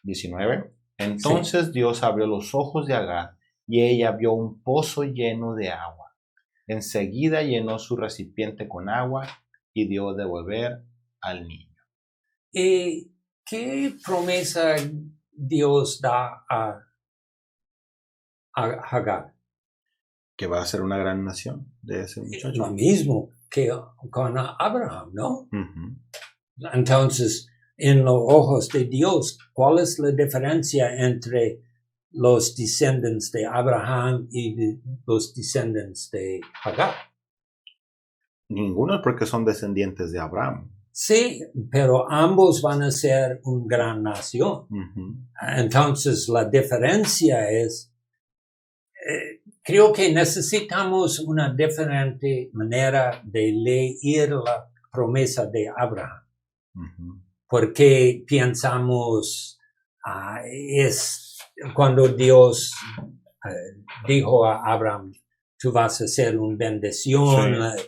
19. Entonces Dios abrió los ojos de Agar, y ella vio un pozo lleno de agua. Enseguida llenó su recipiente con agua y dio de beber al niño. ¿Y qué promesa Dios da a Hagar? Que va a ser una gran nación de ese muchacho. Lo mismo que con Abraham, ¿no? Entonces, en los ojos de Dios, ¿cuál es la diferencia entre los descendientes de Abraham y los descendientes de Hagar? Ninguno, porque son descendientes de Abraham. Sí, pero ambos van a ser una gran nación. Entonces, la diferencia es, creo que necesitamos una diferente manera de leer la promesa de Abraham. Porque pensamos, es cuando Dios dijo a Abraham, tú vas a ser una bendición. Sí.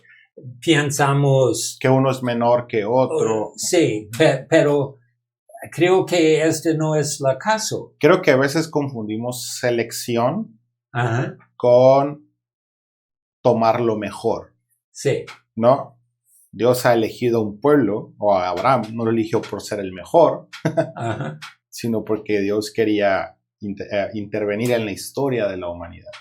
Pensamos que uno es menor que otro. Sí, pero creo que este no es el caso. Creo que a veces confundimos selección con tomar lo mejor. Sí. ¿No? Dios ha elegido un pueblo, o a Abraham no lo eligió por ser el mejor, sino porque Dios quería intervenir en la historia de la humanidad.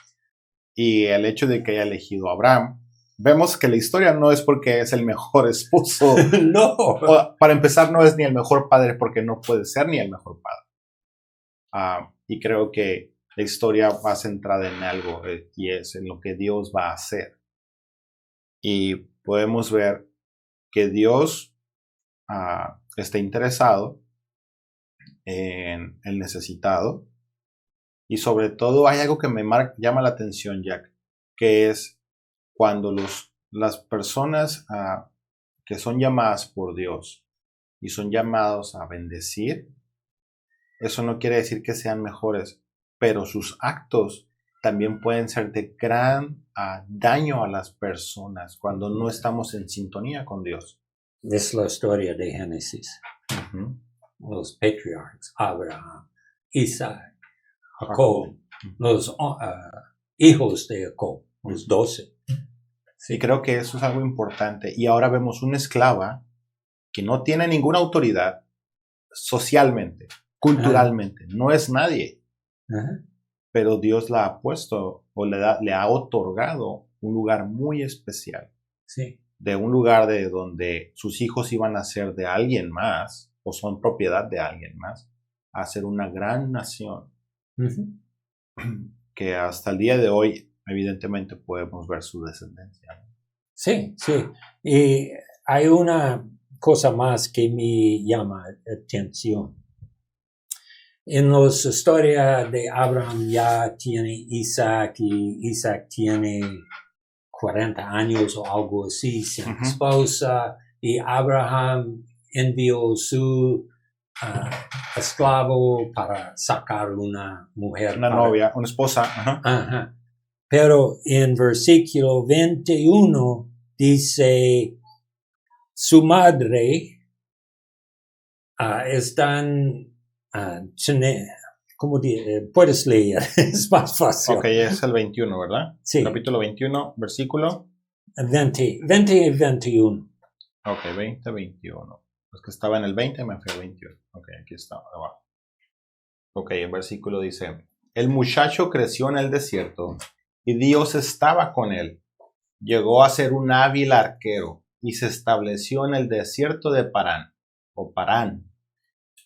Y el hecho de que haya elegido a Abraham, vemos que la historia no es porque es el mejor esposo. No. Para empezar, no es ni el mejor padre porque no puede ser ni el mejor padre. Y creo que la historia va centrada en algo y es en lo que Dios va a hacer. Y podemos ver que Dios está interesado en el necesitado. Y sobre todo hay algo que me llama la atención, Jack, que es cuando las personas que son llamadas por Dios y son llamados a bendecir, eso no quiere decir que sean mejores, pero sus actos también pueden ser de gran daño a las personas cuando no estamos en sintonía con Dios. Es la historia de Génesis. Ujú. Los patriarcas, Abraham, Isaac, Jacob, los hijos de Jacob, los 12. Sí, creo que eso es algo importante. Y ahora vemos una esclava que no tiene ninguna autoridad socialmente, culturalmente, no es nadie, Ajá. pero Dios la ha puesto o le ha otorgado un lugar muy especial, Sí. de un lugar de donde sus hijos iban a ser de alguien más o son propiedad de alguien más, a ser una gran nación Ujú. que hasta el día de hoy evidentemente podemos ver su descendencia. Sí, sí. Y hay una cosa más que me llama la atención. En las historias de Abraham ya tiene Isaac y Isaac tiene 40 años o algo así sin Ujú. esposa y Abraham envió su esclavo para sacar una mujer. Una novia, una esposa. Ajá. Ajá. Pero en versículo 21 dice, su madre están, ¿cómo puedes leer? Es más fácil. Ok, es el 21, ¿verdad? Sí. Capítulo 21, versículo. 20 y 21. Ok, 20, 21. Es que estaba en el 20, me fui al 21. Ok, aquí está, abajo. Ok, el versículo dice, el muchacho creció en el desierto y Dios estaba con él. Llegó a ser un hábil arquero y se estableció en el desierto de Parán, o Parán.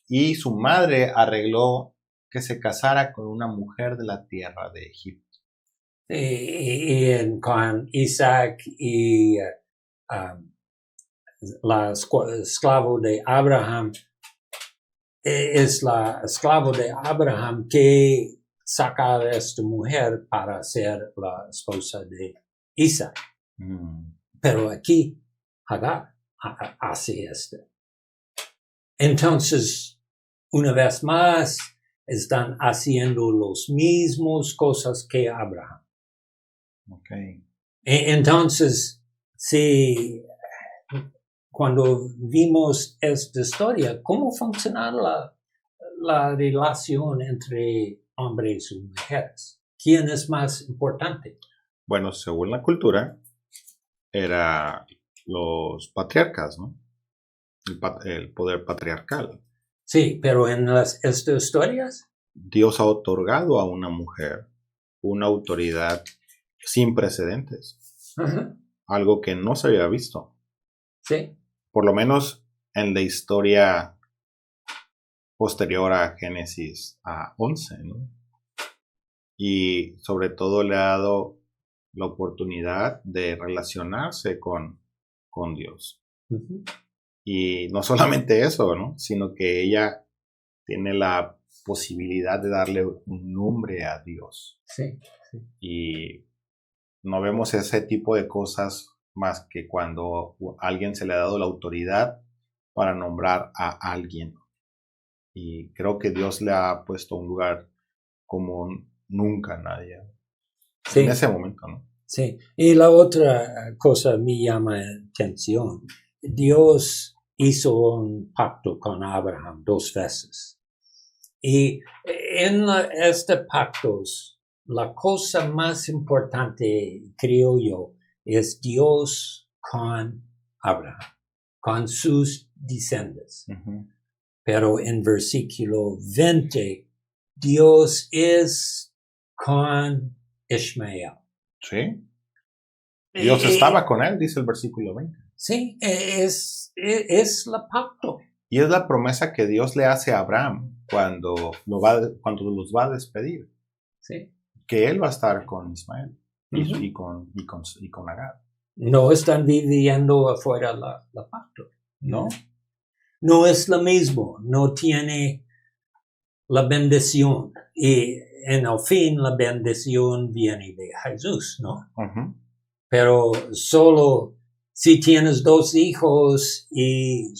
Y su madre arregló que se casara con una mujer de la tierra de Egipto. Con Isaac y la esclavo de Abraham, es la esclavo de Abraham que saca a esta mujer para ser la esposa de Isaac. Pero aquí Hagar hace esto. Entonces, una vez más, están haciendo los mismos cosas que Abraham. Okay. Entonces, si cuando vimos esta historia, ¿cómo funciona la relación entre hombres y mujeres? ¿Quién es más importante? Bueno, según la cultura, eran los patriarcas, ¿no? El poder patriarcal. Sí, pero en estas historias, Dios ha otorgado a una mujer una autoridad sin precedentes, algo que no se había visto. sí, Por lo menos en la historia posterior a Génesis 11, ¿no? Y sobre todo le ha dado la oportunidad de relacionarse con Dios. ujú, Y no solamente eso, ¿no? Sino que ella tiene la posibilidad de darle un nombre a Dios. sí, sí. Y no vemos ese tipo de cosas más que cuando a alguien se le ha dado la autoridad para nombrar a alguien. Y creo que Dios le ha puesto un lugar como nunca nadie. Sí. En ese momento, ¿no? Sí, y la otra cosa me llama la atención. Dios hizo un pacto con Abraham 2 veces. Y en este pacto, la cosa más importante, creo yo, es Dios con Abraham, con sus descendientes. Uh-huh. Pero en versículo 20, Dios es con Ismael. Sí. Dios estaba con él, dice el versículo 20. Sí, es la pacto. Y es la promesa que Dios le hace a Abraham cuando los va a despedir. Sí. Que él va a estar con Ismael Uh-huh. y con Agar. No están viviendo afuera la pacto. ¿No? No es lo mismo. No tiene la bendición. Y en el fin, la bendición viene de Jesús, ¿no? Ujú. Pero solo si tienes 2 hijos y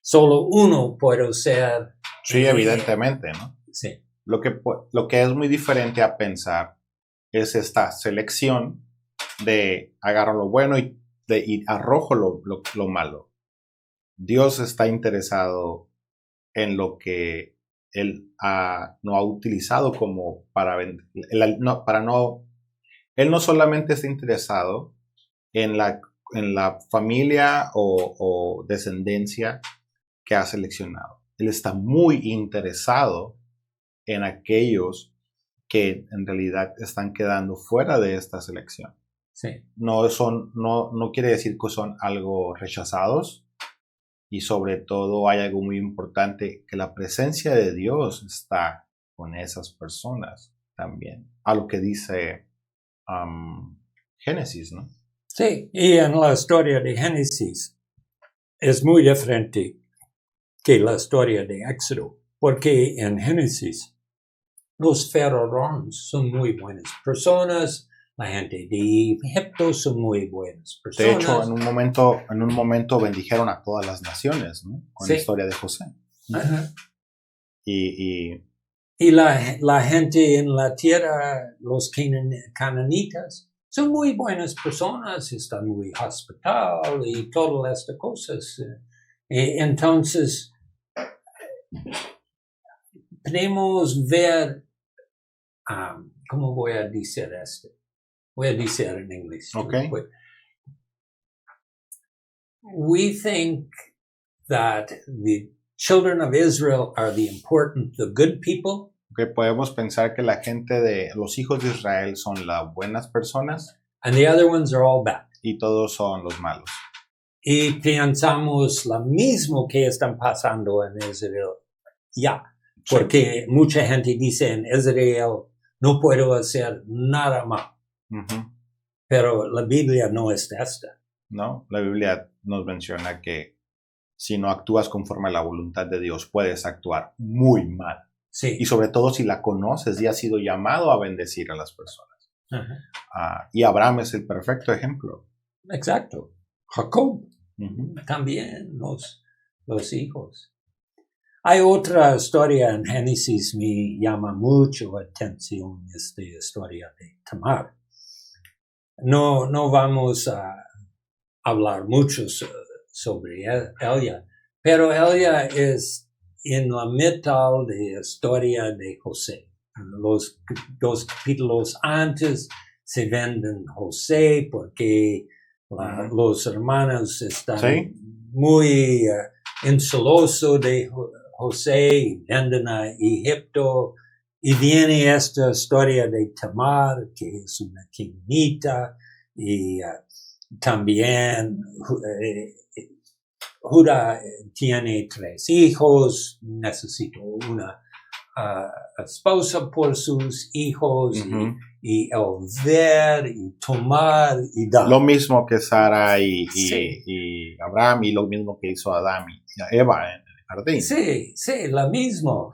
solo uno puede ser. Sí, evidentemente, ¿no? Sí, Lo que es muy diferente a pensar es esta selección de agarro lo bueno y arrojo lo malo. Dios está interesado en lo que Él no ha utilizado como para vender. Él no solamente está interesado en la familia o descendencia que ha seleccionado. Él está muy interesado en aquellos que en realidad están quedando fuera de esta selección. sí, No quiere decir que son algo rechazados, y sobre todo hay algo muy importante, que la presencia de Dios está con esas personas también. A lo que dice Génesis, ¿no? sí. Y en la historia de Génesis es muy diferente que la historia de Éxodo, porque en Génesis los faraones son muy buenas personas, la gente de Egipto son muy buenas De hecho, personas. en un momento bendijeron a todas las naciones, ¿no? Con la Sí. historia de José. Ajá. Y Y la gente en la tierra, los cananitas, son muy buenas personas, están muy hospital y todas estas cosas. Entonces, podemos ver, ¿cómo voy a decir esto? Voy a decir en inglés. Okay. We think that the children of Israel are the important, the good people. que podemos pensar que la gente de los hijos de Israel son las buenas personas And the other ones are all bad. y todos son los malos. Y pensamos lo mismo que están pasando en Israel. Ya, porque mucha gente dice en Israel, no puedo hacer nada mal. Uh-huh. Pero la Biblia no es esta. No, la Biblia nos menciona que si no actúas conforme a la voluntad de Dios, puedes actuar muy mal. Sí. Y sobre todo si la conoces y has sido llamado a bendecir a las personas. Uh-huh. Y Abraham es el perfecto ejemplo. Exacto. Jacob. Uh-huh. También los hijos. Hay otra historia en Génesis, me llama mucho la atención esta historia de Tamar. No vamos a hablar mucho sobre ella, pero ella es en la mitad de la historia de José. Los 2 capítulos antes se venden José porque los hermanos están muy celosos de José y venden a Egipto. Y viene esta historia de Tamar, que es una kenita, y también Judá tiene 3 hijos, necesita una esposa por sus hijos, uh-huh. y el ver y tomar y dar. Lo mismo que Sara y Abraham, y lo mismo que hizo Adán y Eva en el jardín. Sí, lo mismo.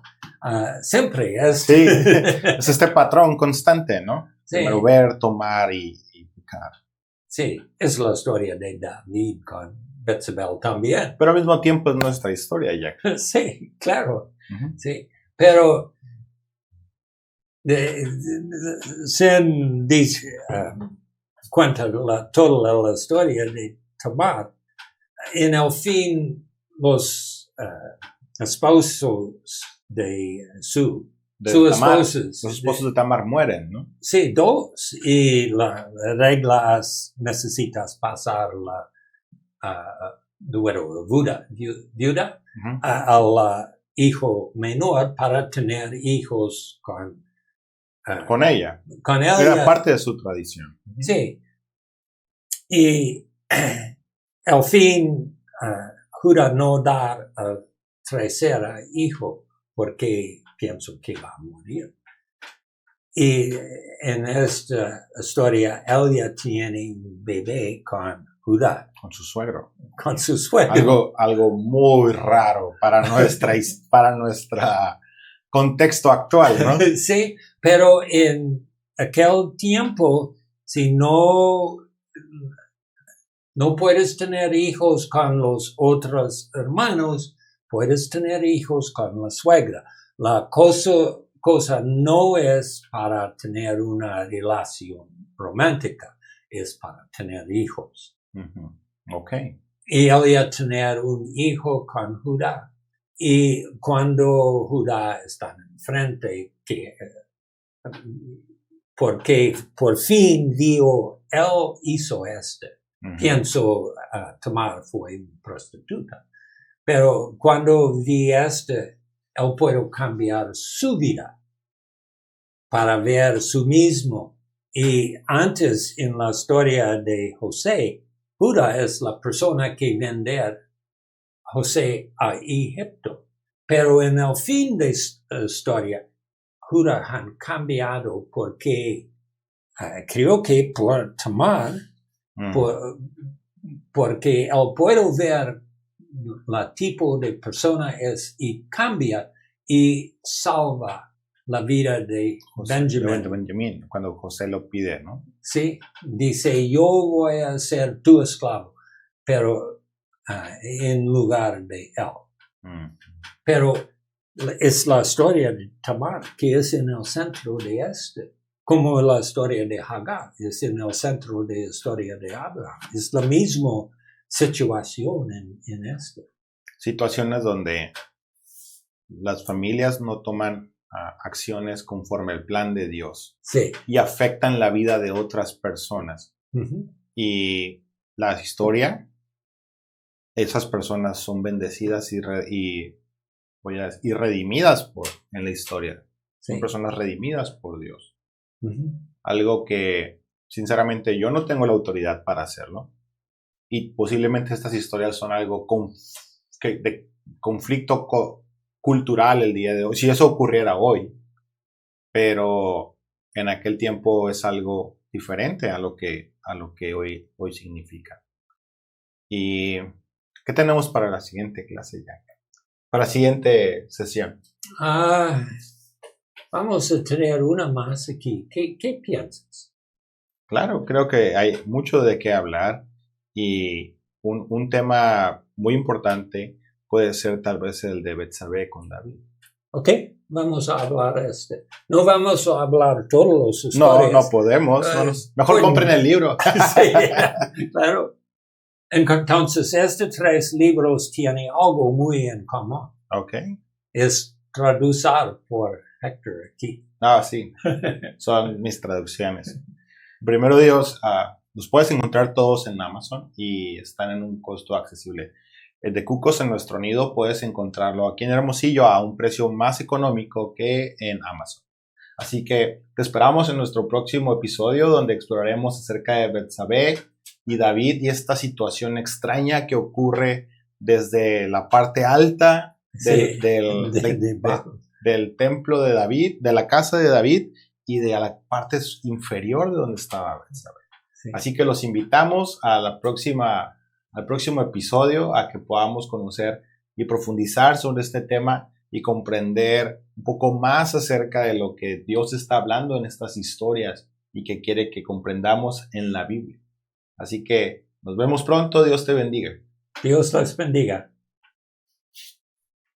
Siempre es. Sí, es este patrón constante, ¿no? Sí. Primero ver, tomar y picar. Sí, es la historia de David con Betsabé también. Pero al mismo tiempo es nuestra historia, Jack. Sí, claro. Uh-huh. Sí, pero sin cuenta toda la historia de Tamar, en el fin los esposos de sus esposos. Los esposos de Tamar mueren, ¿no? Sí, 2. Y las reglas necesitas pasar la viuda uh-huh. al hijo menor para tener hijos con ella. Con ella. Era parte de su tradición. Sí. Y al fin, Judá no dar a tercer hijo porque pienso que va a morir. Y en esta historia, ella tiene un bebé con Judá. Con su suegro. Con su suegro. Algo muy raro para nuestra contexto actual, ¿no? Sí, pero en aquel tiempo, si no puedes tener hijos con los otros hermanos, puedes tener hijos con la suegra. La cosa no es para tener una relación romántica, es para tener hijos. Ujú. Ok. Y él iba a tener un hijo con Judá. Y cuando Judá está enfrente, porque por fin vio, él hizo Ujú. Pienso, Tamar fue una prostituta. Pero cuando vi él puede cambiar su vida para ver su mismo. Y antes en la historia de José, Judá es la persona que vende a José a Egipto. Pero en el fin de la historia, Judá han cambiado porque creo que por Tamar, porque él puede ver la tipo de persona es y cambia y salva la vida de Benjamín, cuando José lo pide, ¿no? Sí, dice, yo voy a ser tu esclavo, pero en lugar de él. Pero es la historia de Tamar que es en el centro de como la historia de Hagar, es en el centro de la historia de Abraham. Es la misma situación en esto. Situaciones donde las familias no toman acciones conforme al plan de Dios. Sí. Y afectan la vida de otras personas. Uh-huh. Y la historia, esas personas son bendecidas y redimidas en la historia. Sí. Son personas redimidas por Dios. Uh-huh. Algo que, sinceramente, yo no tengo la autoridad para hacerlo. Y posiblemente estas historias son algo de conflicto cultural el día de hoy. Si eso ocurriera hoy. Pero en aquel tiempo es algo diferente a lo que hoy significa. ¿Y qué tenemos para la siguiente clase, Jack? Para la siguiente sesión. Vamos a tener una más aquí. ¿Qué piensas? Claro, creo que hay mucho de qué hablar y un tema muy importante puede ser tal vez el de Betsabé con David. Ok, vamos a hablar No vamos a hablar todos los historias. No podemos. Mejor compren el libro. Sí, claro. Entonces, estos 3 libros tienen algo muy en común. Ok. Es traducir por Héctor aquí. Sí. Son mis traducciones. Primero Dios, los puedes encontrar todos en Amazon y están en un costo accesible. El de Cucos en nuestro nido puedes encontrarlo aquí en Hermosillo a un precio más económico que en Amazon. Así que te esperamos en nuestro próximo episodio donde exploraremos acerca de Betsabé y David y esta situación extraña que ocurre desde la parte alta del templo de David, de la casa de David y de la parte inferior de donde estaba Betsabé. Sí. Así que los invitamos al próximo episodio a que podamos conocer y profundizar sobre este tema y comprender un poco más acerca de lo que Dios está hablando en estas historias y que quiere que comprendamos en la Biblia. Así que nos vemos pronto. Dios te bendiga. Dios les bendiga.